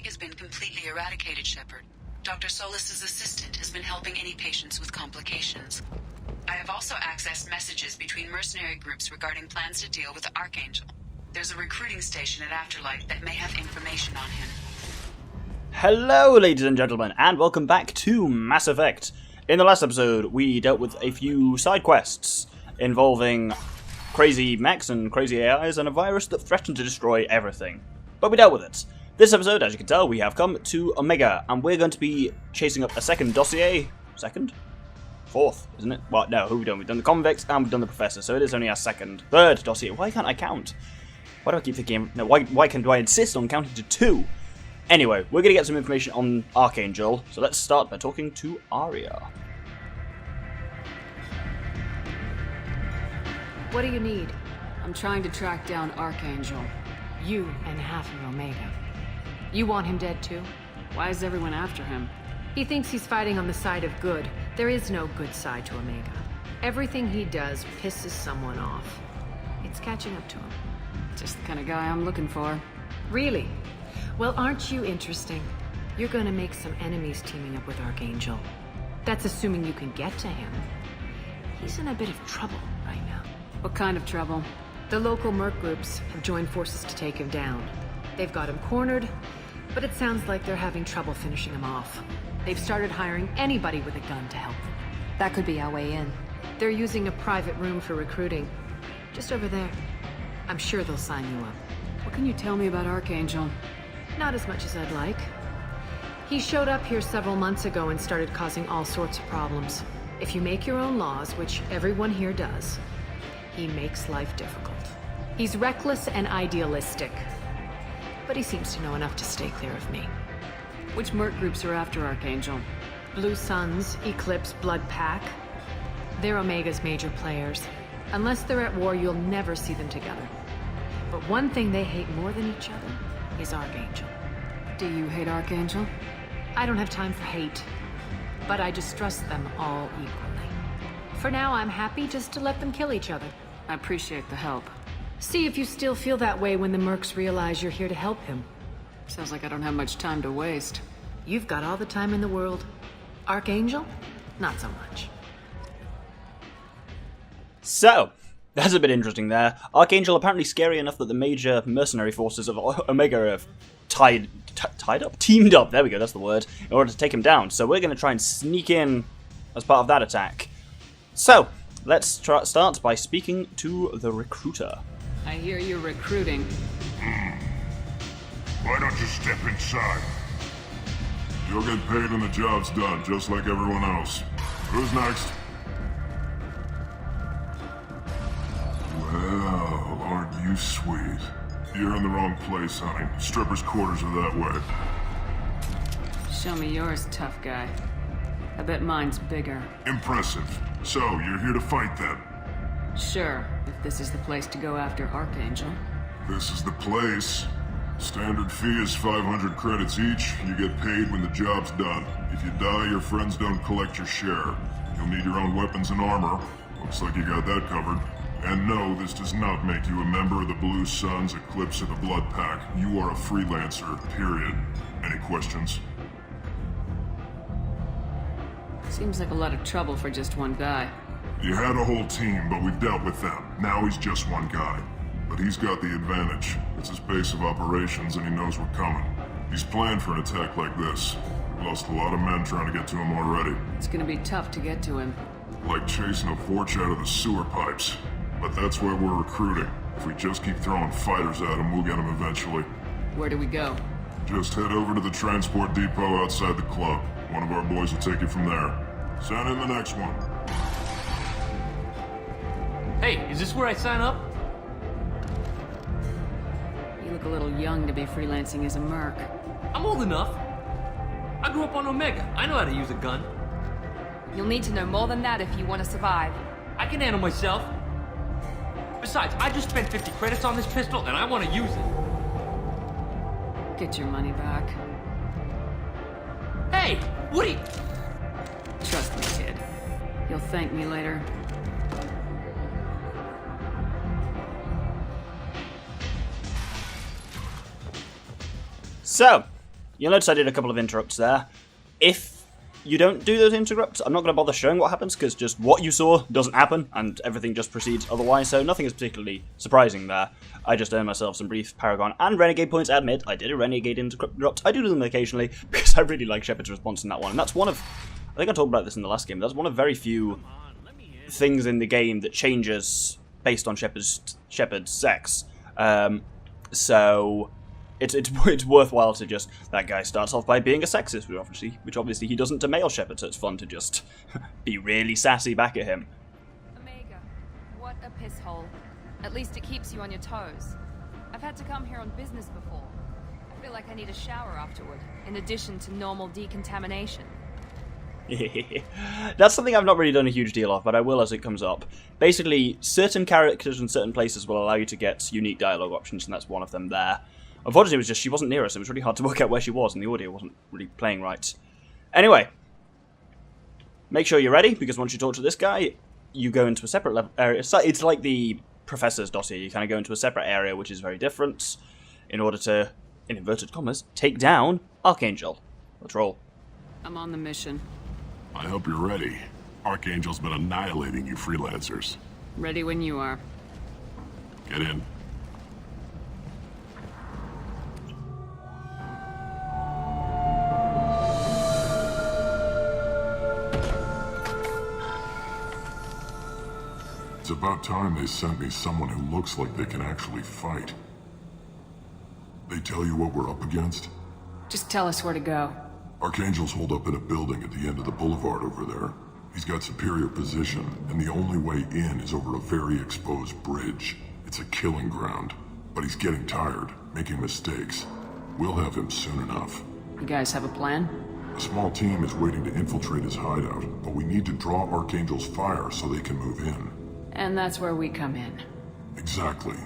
Omega's been completely eradicated, Shepard. Dr. Solis's assistant has been helping any patients with complications. I have also accessed messages between mercenary groups regarding plans to deal with the Archangel. There's a recruiting station at Afterlight that may have information on him. Hello, ladies and gentlemen, and welcome back to Mass Effect. In the last episode, we dealt with a few side quests involving crazy mechs and crazy AIs and a virus that threatened to destroy everything. But we dealt with it. This episode, as you can tell, we have come to Omega, and we're going to be chasing up a second dossier. Second? Fourth, isn't it? Well, no, who have we done? We've done the convicts and we've done the professor, so it is only our third dossier. Why can't I count? Why do I keep thinking... No, why do I insist on counting to 2? Anyway, we're going to get some information on Archangel, so let's start by talking to Aria. What do you need? I'm trying to track down Archangel. You and half of Omega. You want him dead too? Why is everyone after him? He thinks he's fighting on the side of good. There is no good side to Omega. Everything he does pisses someone off. It's catching up to him. Just the kind of guy I'm looking for. Really? Well, aren't you interesting? You're gonna make some enemies teaming up with Archangel. That's assuming you can get to him. He's in a bit of trouble right now. What kind of trouble? The local merc groups have joined forces to take him down. They've got him cornered, but it sounds like they're having trouble finishing him off. They've started hiring anybody with a gun to help them. That could be our way in. They're using a private room for recruiting. Just over there. I'm sure they'll sign you up. What can you tell me about Archangel? Not as much as I'd like. He showed up here several months ago and started causing all sorts of problems. If you make your own laws, which everyone here does, he makes life difficult. He's reckless and idealistic. But he seems to know enough to stay clear of me. Which merc groups are after Archangel? Blue Suns, Eclipse, Blood Pack. They're Omega's major players. Unless they're at war, you'll never see them together. But one thing they hate more than each other is Archangel. Do you hate Archangel? I don't have time for hate. But I distrust them all equally. For now, I'm happy just to let them kill each other. I appreciate the help. See if you still feel that way when the mercs realize you're here to help him. Sounds like I don't have much time to waste. You've got all the time in the world. Archangel? Not so much. So, that's a bit interesting there. Archangel apparently scary enough that the major mercenary forces of Omega have teamed up, there we go, that's the word, in order to take him down. So we're going to try and sneak in as part of that attack. So, let's start by speaking to the recruiter. I hear you're recruiting. Why don't you step inside? You'll get paid when the job's done, just like everyone else. Who's next? Well, aren't you sweet? You're in the wrong place, honey. Strippers' quarters are that way. Show me yours, tough guy. I bet mine's bigger. Impressive. So, you're here to fight then? Sure, if this is the place to go after Archangel. This is the place. Standard fee is 500 credits each. You get paid when the job's done. If you die, your friends don't collect your share. You'll need your own weapons and armor. Looks like you got that covered. And no, this does not make you a member of the Blue Suns, Eclipse, or the Blood Pack. You are a freelancer, period. Any questions? Seems like a lot of trouble for just one guy. You had a whole team, but we've dealt with them. Now he's just one guy. But he's got the advantage. It's his base of operations and he knows we're coming. He's planned for an attack like this. We've lost a lot of men trying to get to him already. It's gonna be tough to get to him. Like chasing a forge out of the sewer pipes. But that's why we're recruiting. If we just keep throwing fighters at him, we'll get him eventually. Where do we go? Just head over to the transport depot outside the club. One of our boys will take you from there. Send in the next one. Hey, is this where I sign up? You look a little young to be freelancing as a merc. I'm old enough. I grew up on Omega. I know how to use a gun. You'll need to know more than that if you want to survive. I can handle myself. Besides, I just spent 50 credits on this pistol and I want to use it. Get your money back. Hey, what are you... Trust me, kid. You'll thank me later. So, You'll notice I did a couple of interrupts there. If you don't do those interrupts, I'm not going to bother showing what happens, because just what you saw doesn't happen, and everything just proceeds otherwise, so nothing is particularly surprising there. I just earned myself some brief Paragon and Renegade points. I admit, I did a Renegade interrupt. I do them occasionally, because I really like Shepard's response in that one, and that's one of... I think I talked about this in the last game, that's one of very few things in the game that changes based on Shepard's sex. So... It's worthwhile to just... That guy starts off by being a sexist, which obviously he doesn't to male Shepard, so it's fun to just be really sassy back at him. Omega, what a piss hole. At least it keeps you on your toes. I've had to come here on business before. I feel like I need a shower afterward, in addition to normal decontamination. That's something I've not really done a huge deal of, but I will as it comes up. Basically, certain characters in certain places will allow you to get unique dialogue options, and that's one of them there. Unfortunately, it was just she wasn't near us. It was really hard to work out where she was, and the audio wasn't really playing right. Anyway, make sure you're ready, because once you talk to this guy, you go into a separate level area. It's like the Professor's dossier. You kind of go into a separate area, which is very different, in order to, in inverted commas, take down Archangel. Let's roll. I'm on the mission. I hope you're ready. Archangel's been annihilating you freelancers. Ready when you are. Get in. It's about time they sent me someone who looks like they can actually fight. They tell you what we're up against? Just tell us where to go. Archangel's holed up in a building at the end of the boulevard over there. He's got superior position, and the only way in is over a very exposed bridge. It's a killing ground, but he's getting tired, making mistakes. We'll have him soon enough. You guys have a plan? A small team is waiting to infiltrate his hideout, but we need to draw Archangel's fire so they can move in. And that's where we come in. Exactly.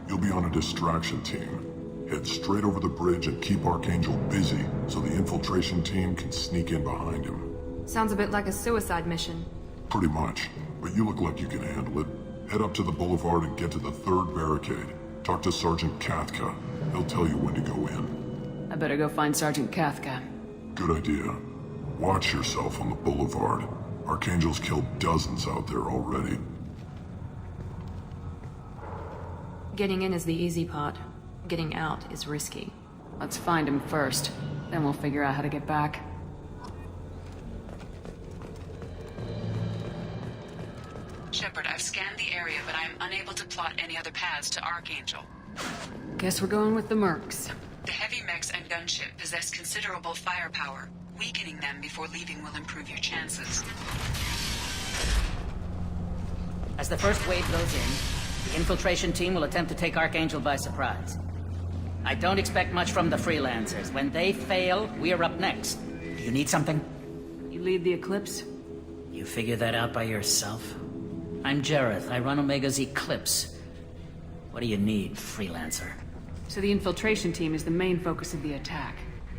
You'll be on a distraction team. Head straight over the bridge and keep Archangel busy so the infiltration team can sneak in behind him. Sounds a bit like a suicide mission. Pretty much, but you look like you can handle it. Head up to the boulevard and get to the third barricade. Talk to Sergeant Kathka. He'll tell you when to go in. I better go find Sergeant Kathka. Good idea. Watch yourself on the boulevard. Archangel's killed dozens out there already. Getting in is the easy part. Getting out is risky. Let's find him first. Then we'll figure out how to get back. Shepard, I've scanned the area, but I am unable to plot any other paths to Archangel. Guess we're going with the Mercs. The heavy mechs and gunship possess considerable firepower. Weakening them before leaving will improve your chances. As the first wave goes in, the infiltration team will attempt to take Archangel by surprise. I don't expect much from the freelancers. When they fail, we're up next. Do you need something? You lead the Eclipse? You figure that out by yourself? I'm Jareth. I run Omega's Eclipse. What do you need, freelancer? So the infiltration team is the main focus of the attack.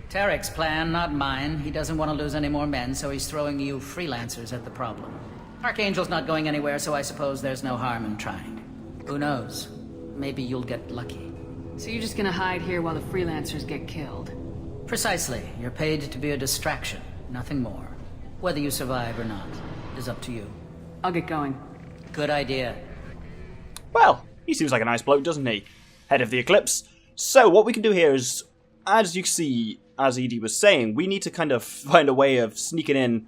Tarek's plan, not mine. He doesn't want to lose any more men, so he's throwing you freelancers at the problem. Archangel's not going anywhere, so I suppose there's no harm in trying. Who knows? Maybe you'll get lucky. So you're just gonna hide here while the freelancers get killed? Precisely. You're paid to be a distraction, nothing more. Whether you survive or not is up to you. I'll get going. Good idea. Well, he seems like a nice bloke, doesn't he? Head of the Eclipse. So, what we can do here is, as you see, as Edie was saying, we need to kind of find a way of sneaking in.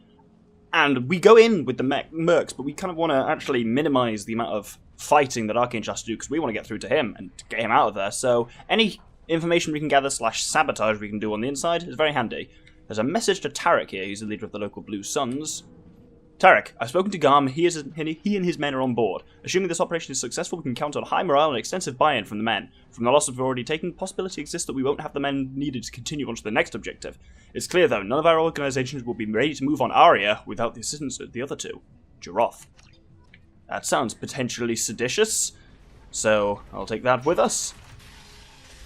And we go in with the mercs, but we kind of want to actually minimize the amount of fighting that Archangel has to do, because we want to get through to him and get him out of there. So any information we can gather / sabotage we can do on the inside is very handy. There's a message to Tarek here. He's the leader of the local Blue Suns. Tarek, I've spoken to Garm. He and his men are on board. Assuming this operation is successful, we can count on high morale and extensive buy-in from the men. From the losses we've already taken, the possibility exists that we won't have the men needed to continue on to the next objective. It's clear, though, none of our organizations will be ready to move on Aria without the assistance of the other two. Jiroth. That sounds potentially seditious, so I'll take that with us.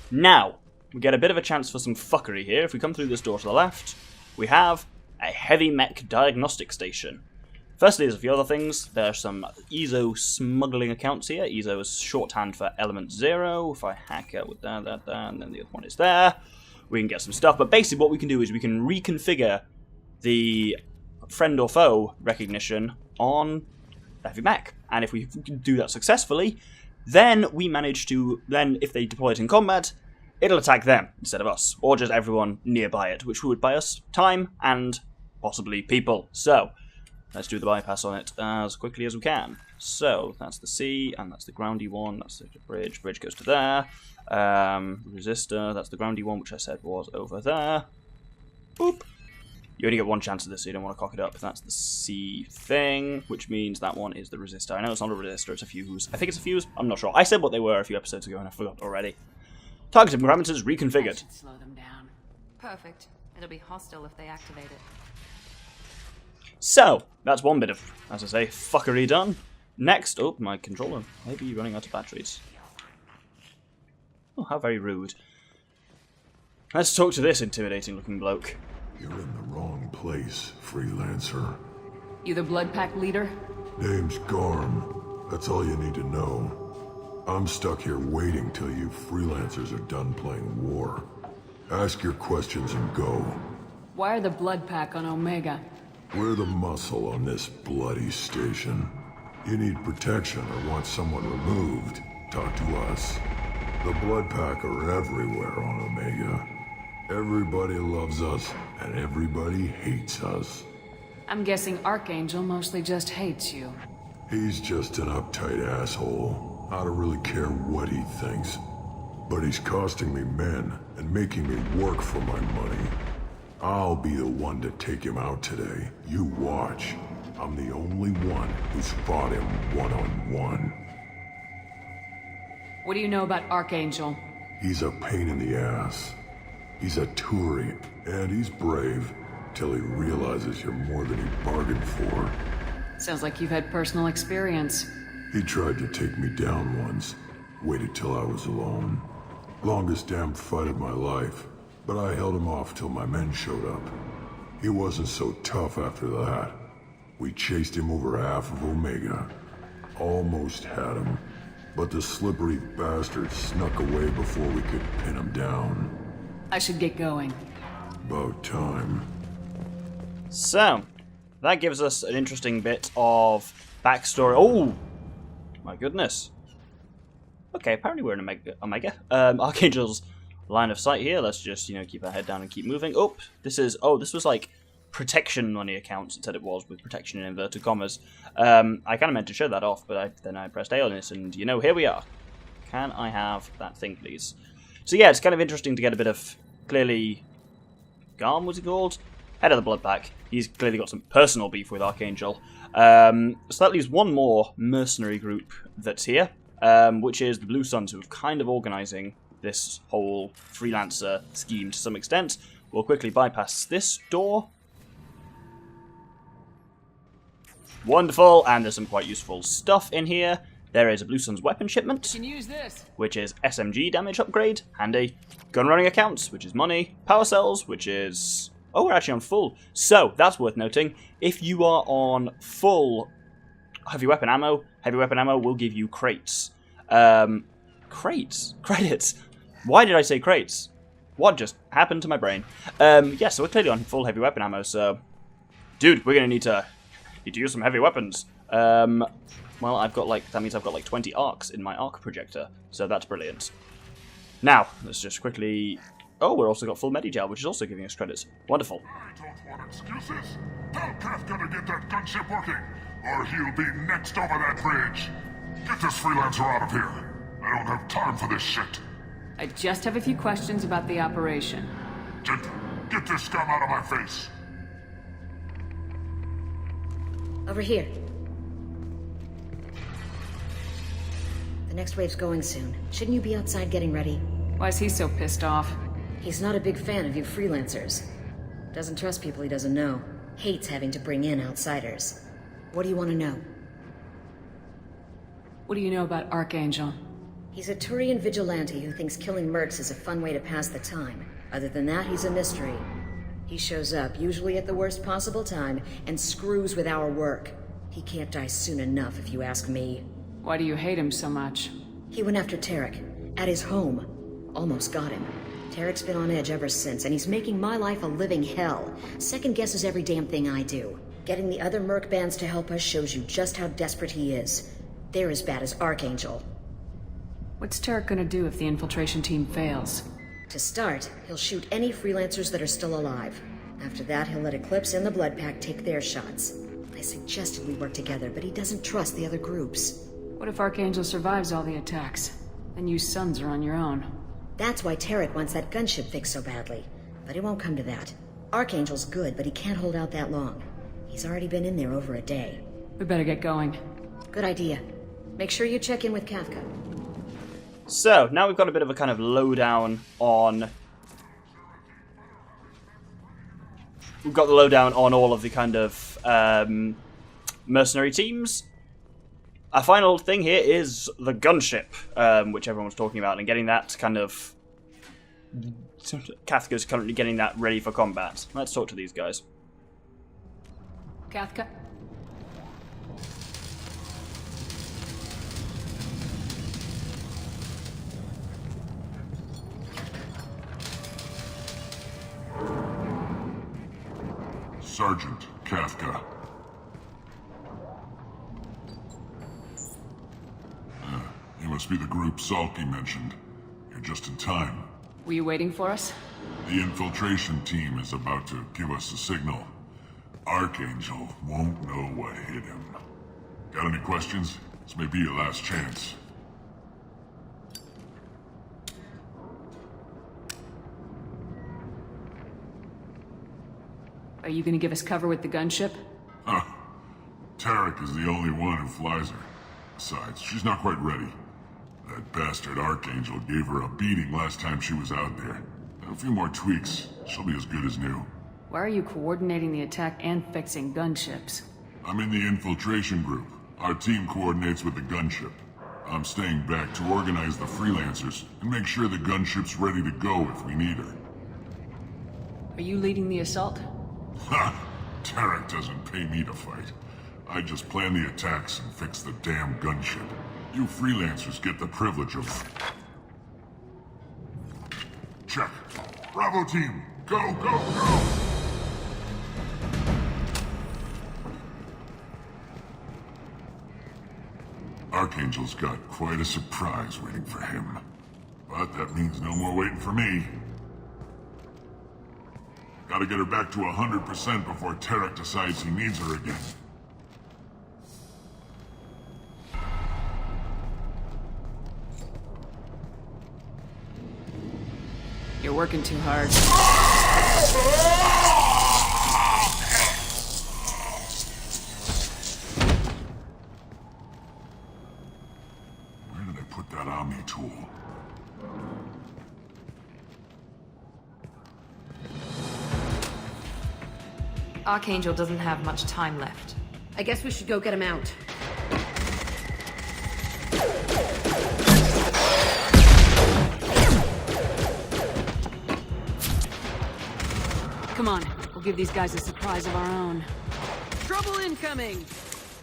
Now, we get a bit of a chance for some fuckery here. If we come through this door to the left, we have a heavy mech diagnostic station. Firstly, there's a few other things. There's some EZO smuggling accounts here. EZO is shorthand for Element 0. If I hack out with that, and then the other one is there. we can get some stuff. But basically what we can do is we can reconfigure the friend or foe recognition on the heavy mech. And if we can do that successfully, then we manage to, then if they deploy it in combat, it'll attack them instead of us, or just everyone nearby it, which would buy us time and possibly people. So, let's do the bypass on it as quickly as we can. So, that's the sea, and that's the groundy one, that's the bridge. Bridge goes to there. Resistor, that's the groundy one, which I said was over there. Boop. You only get one chance of this, so you don't want to cock it up. That's the C thing, which means that one is the resistor. I know it's not a resistor, it's a fuse. I think it's a fuse, I'm not sure. I said what they were a few episodes ago and I forgot already. Targeting parameters reconfigured. That should slow them down. Perfect. It'll be hostile if they activate it. So, that's one bit of, as I say, fuckery done. Next, oh, my controller may be running out of batteries. Oh, how very rude. Let's talk to this intimidating looking bloke. You're in the wrong place, freelancer. You the Blood Pack leader? Name's Garm. That's all you need to know. I'm stuck here waiting till you freelancers are done playing war. Ask your questions and go. Why are the Blood Pack on Omega? We're the muscle on this bloody station. You need protection or want someone removed, talk to us. The Blood Pack are everywhere on Omega. Everybody loves us, and everybody hates us. I'm guessing Archangel mostly just hates you. He's just an uptight asshole. I don't really care what he thinks. But he's costing me men, and making me work for my money. I'll be the one to take him out today. You watch. I'm the only one who's fought him one-on-one. What do you know about Archangel? He's a pain in the ass. He's a Turi, and he's brave, till he realizes you're more than he bargained for. Sounds like you've had personal experience. He tried to take me down once, waited till I was alone. Longest damn fight of my life, but I held him off till my men showed up. He wasn't so tough after that. We chased him over half of Omega. Almost had him, but the slippery bastard snuck away before we could pin him down. I should get going. About time. So, that gives us an interesting bit of backstory. Oh! My goodness. Okay, apparently we're in Omega. Archangel's line of sight here. Let's just, keep our head down and keep moving. Oh, this was like protection money accounts, it said it was, with protection in inverted commas. I kind of meant to show that off, but then I pressed A on this, and here we are. Can I have that thing, please? So yeah, it's kind of interesting to get a bit of, clearly, Garm, was he called? Head of the Blood Pack. He's clearly got some personal beef with Archangel. So that leaves one more mercenary group that's here, which is the Blue Suns, who are kind of organising this whole freelancer scheme to some extent. We'll quickly bypass this door. Wonderful, and there's some quite useful stuff in here. There is a Blue Suns weapon shipment, Can use this. which is SMG damage upgrade, handy. Gun running accounts, which is money. Power cells, which is... Oh, we're actually on full. So, that's worth noting. If you are on full heavy weapon ammo will give you crates. Crates? Credits. Why did I say crates? What just happened to my brain? Yeah, so we're clearly on full heavy weapon ammo, so... Dude, we're going to need to use some heavy weapons. Well, that means I've got like 20 arcs in my arc projector, so that's brilliant. Now, let's just quickly... Oh, we're also got full Medigel, which is also giving us credits. Wonderful. I don't want excuses. Tell Kafka to get that gunship working, or he'll be next over that bridge. Get this freelancer out of here. I don't have time for this shit. I just have a few questions about the operation. Gent, get this scum out of my face. Over here. The next wave's going soon. Shouldn't you be outside getting ready? Why is he so pissed off? He's not a big fan of you freelancers. Doesn't trust people he doesn't know. Hates having to bring in outsiders. What do you want to know? What do you know about Archangel? He's a Turian vigilante who thinks killing mercs is a fun way to pass the time. Other than that, he's a mystery. He shows up, usually at the worst possible time, and screws with our work. He can't die soon enough, if you ask me. Why do you hate him so much? He went after Tarek, at his home. Almost got him. Tarek's been on edge ever since, and he's making my life a living hell. Second guesses every damn thing I do. Getting the other merc bands to help us shows you just how desperate he is. They're as bad as Archangel. What's Tarek gonna do if the infiltration team fails? To start, he'll shoot any freelancers that are still alive. After that, he'll let Eclipse and the Blood Pack take their shots. I suggested we work together, but he doesn't trust the other groups. What if Archangel survives all the attacks? Then you sons are on your own. That's why Tarek wants that gunship fixed so badly. But it won't come to that. Archangel's good, but he can't hold out that long. He's already been in there over a day. We better get going. Good idea. Make sure you check in with Kafka. So, now we've got a bit of a kind of lowdown on... We've got the lowdown on all of the kind of mercenary teams. Our final thing here is the gunship, which everyone's talking about, and getting that kind of... Kafka's currently getting that ready for combat. Let's talk to these guys. Kafka? Sergeant Kafka. You must be the group Salky mentioned. You're just in time. Were you waiting for us? The infiltration team is about to give us a signal. Archangel won't know what hit him. Got any questions? This may be your last chance. Are you gonna give us cover with the gunship? Huh. Tarek is the only one who flies her. Besides, she's not quite ready. That bastard Archangel gave her a beating last time she was out there. A few more tweaks, she'll be as good as new. Why are you coordinating the attack and fixing gunships? I'm in the infiltration group. Our team coordinates with the gunship. I'm staying back to organize the freelancers and make sure the gunship's ready to go if we need her. Are you leading the assault? Ha! Tarek doesn't pay me to fight. I just plan the attacks and fix the damn gunship. You freelancers get the privilege of... Check. Bravo team, go, go, go! Archangel's got quite a surprise waiting for him. But that means no more waiting for me. Gotta get her back to 100% before Tarek decides he needs her again. You're working too hard. Where did I put that Omni tool? Archangel doesn't have much time left. I guess we should go get him out. Come on, we'll give these guys a surprise of our own. Trouble incoming!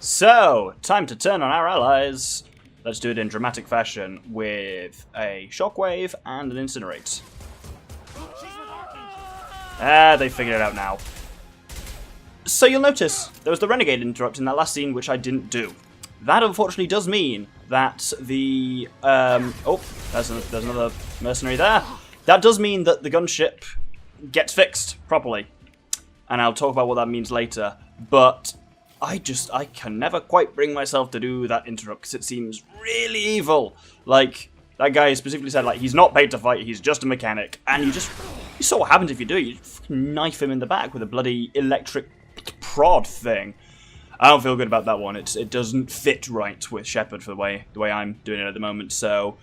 So, time to turn on our allies. Let's do it in dramatic fashion with a shockwave and an incinerate. Ah, they figured it out now. So you'll notice there was the Renegade interrupt in that last scene, which I didn't do. That unfortunately does mean that the... oh, there's another mercenary there. That does mean that the gunship gets fixed properly. And I'll talk about what that means later. But I can never quite bring myself to do that interrupt because it seems really evil. Like, that guy specifically said, like, he's not paid to fight, he's just a mechanic. And you saw what happens if you do. You knife him in the back with a bloody electric prod thing. I don't feel good about that one. It doesn't fit right with Shepard for the way I'm doing it at the moment. So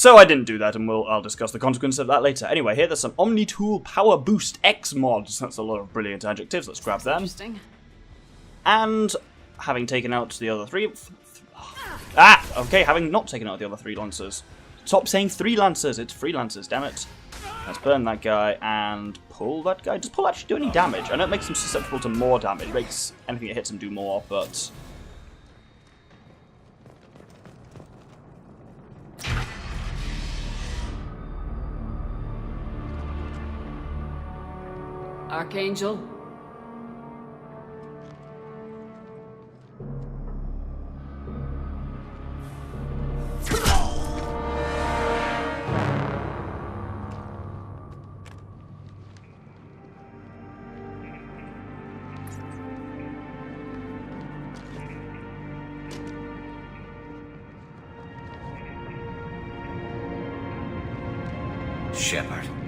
I didn't do that, and I'll discuss the consequences of that later. Anyway, here there's some Omni Tool Power Boost X mods. That's a lot of brilliant adjectives. Let's grab them. Interesting. And having taken out the other three... okay, having not taken out the other three Lancers. Stop saying three Lancers, it's freelancers, damn it. Let's burn that guy and pull that guy. Does pull actually do any damage? I know it makes him susceptible to more damage. It makes anything that hits him do more, but... Archangel? Shepard.